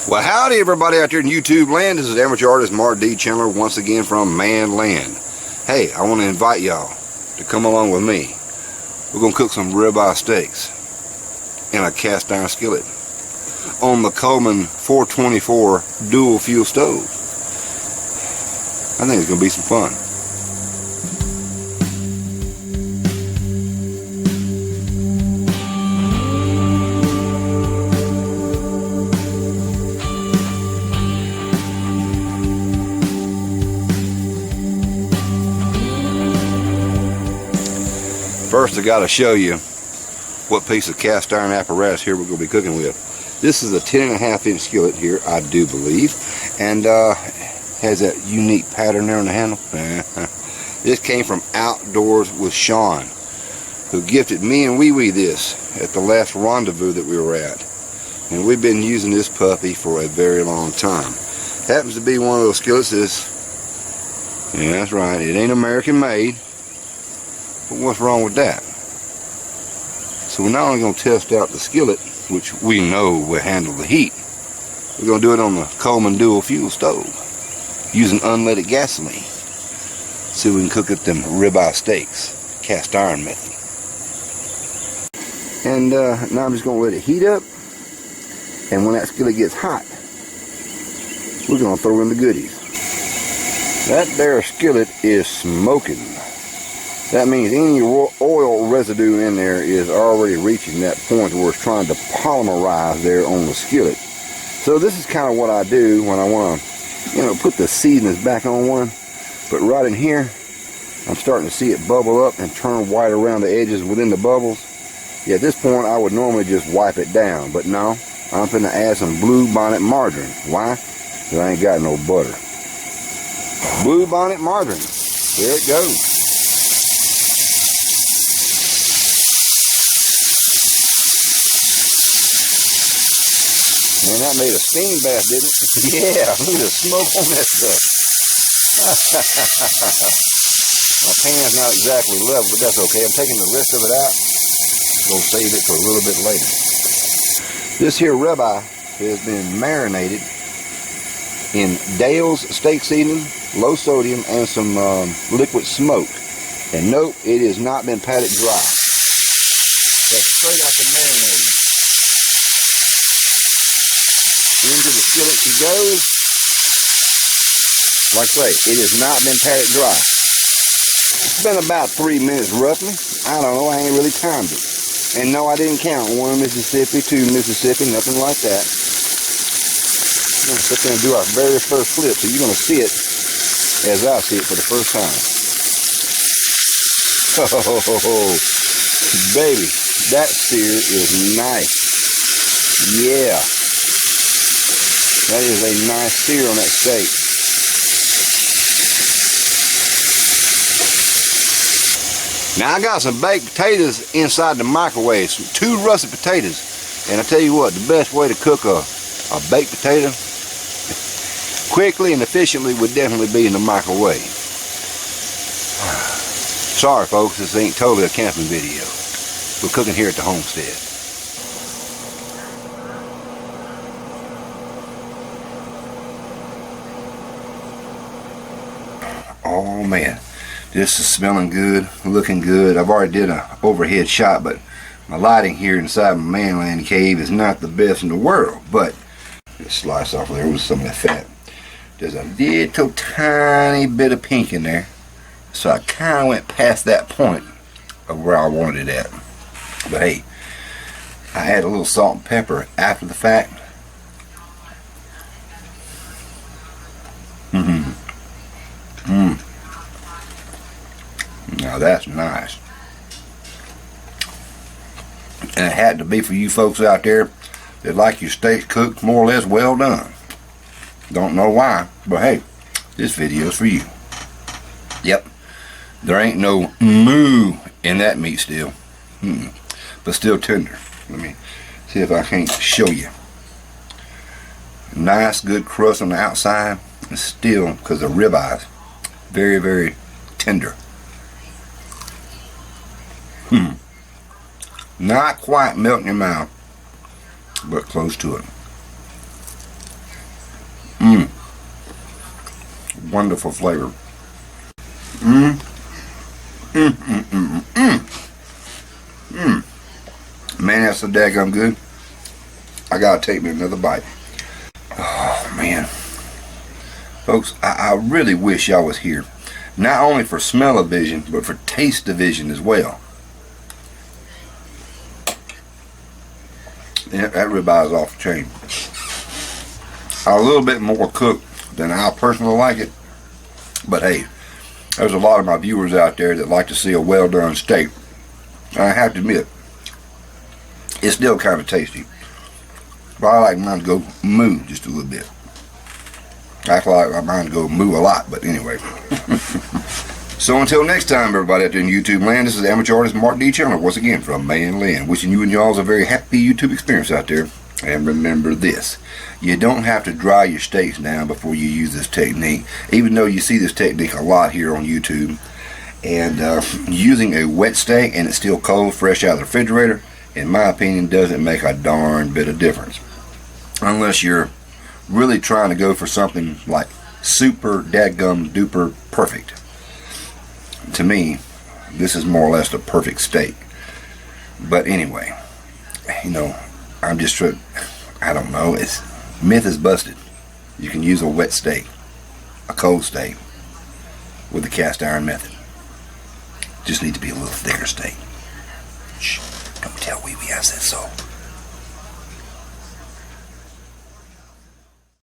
Well, howdy everybody out there in YouTube land. This is amateur artist Mark D. Chandler once again from Man Land. Hey, I want to invite y'all to come along with me. We're going to cook some ribeye steaks in a cast iron skillet on the Coleman 424 dual fuel stove. I think it's going to be some fun. First, I got to show you what piece of cast iron apparatus here we're going to be cooking with. This is a 10.5-inch skillet here, I do believe, and has that unique pattern there on the handle. This came from Outdoors with Shawn, who gifted me and Wee Wee this at the last rendezvous that we were at. And we've been using this puppy for a very long time. Happens to be one of those skillets yeah, that's right, it ain't American made. But what's wrong with that? So we're not only going to test out the skillet, which we know will handle the heat, we're going to do it on the Coleman dual fuel stove using unleaded gasoline. So we can cook up them ribeye steaks, cast iron method. And now I'm just going to let it heat up, and when that skillet gets hot, we're going to throw in the goodies. That there skillet is smoking. That means any oil residue in there is already reaching that point where it's trying to polymerize there on the skillet. So this is kind of what I do when I want to, put the seasonings back on one. But right in here, I'm starting to see it bubble up and turn white around the edges within the bubbles. Yeah, at this point, I would normally just wipe it down. But no, I'm finna add some Blue Bonnet margarine. Why? Because I ain't got no butter. Blue Bonnet margarine. There it goes. Man, that made a steam bath, didn't it? Yeah, look at the smoke on that stuff. My pan's not exactly level, but that's okay. I'm taking the rest of it out. Gonna save it for a little bit later. This here ribeye has been marinated in Dale's steak seasoning, low sodium, and some liquid smoke. And note, it has not been patted dry. That's straight out the marinade. Into the skillet she goes. Like I say, it has not been patted dry. It's been about 3 minutes roughly. I don't know, I ain't really timed it. And no, I didn't count 1 Mississippi, 2 Mississippi, nothing like that. We're going to sit there and do our very first flip, so you're going to see it as I see it for the first time. Oh, baby, that sear is nice. Yeah. That is a nice sear on that steak. Now I got some baked potatoes inside the microwave, some 2 russet potatoes. And I tell you what, the best way to cook a baked potato quickly and efficiently would definitely be in the microwave. Sorry folks, this ain't totally a camping video. We're cooking here at the homestead. Oh man, this is smelling good, looking good. I've already did an overhead shot, but my lighting here inside my manland cave is not the best in the world. But just slice off there with some of that fat. There's a little tiny bit of pink in there, so I kind of went past that point of where I wanted it at. But hey, I add a little salt and pepper after the fact. Now that's nice. And it had to be for you folks out there that like your steak cooked more or less well done. Don't know why, but hey, this video is for you. Yep, there ain't no moo in that meat still, but still tender. Let me see if I can't show you. Nice, good crust on the outside, and still, because the ribeye is very, very tender. Not quite melting your mouth, but close to it. wonderful flavor. Mmm. Mmm, mmm, mmm, mmm. Mmm. Man, that's so daggum good. I gotta take me another bite. Oh, man. Folks, I really wish y'all was here. Not only for smell-o-vision, but for taste-o-vision as well. Yeah, that ribeye is off the chain. A little bit more cooked than I personally like it. But hey, there's a lot of my viewers out there that like to see a well-done steak. And I have to admit, it's still kind of tasty. But I like mine to go moo just a little bit. I like mine to go moo a lot, but anyway. So until next time, everybody out there in YouTube land, this is amateur artist Mark D. Chandler once again from Man Land, wishing you and y'all a very happy YouTube experience out there. And remember this, you don't have to dry your steaks down before you use this technique, even though you see this technique a lot here on YouTube. And using a wet steak and it's still cold, fresh out of the refrigerator, in my opinion, doesn't make a darn bit of difference. Unless you're really trying to go for something like super dadgum duper perfect. To me, this is more or less the perfect steak. But anyway, you know, I'm just trying, I don't know, it's myth is busted. You can use a wet steak, a cold steak, with the cast iron method. Just need to be a little thicker steak. Shh, don't tell Wee Wee I said so.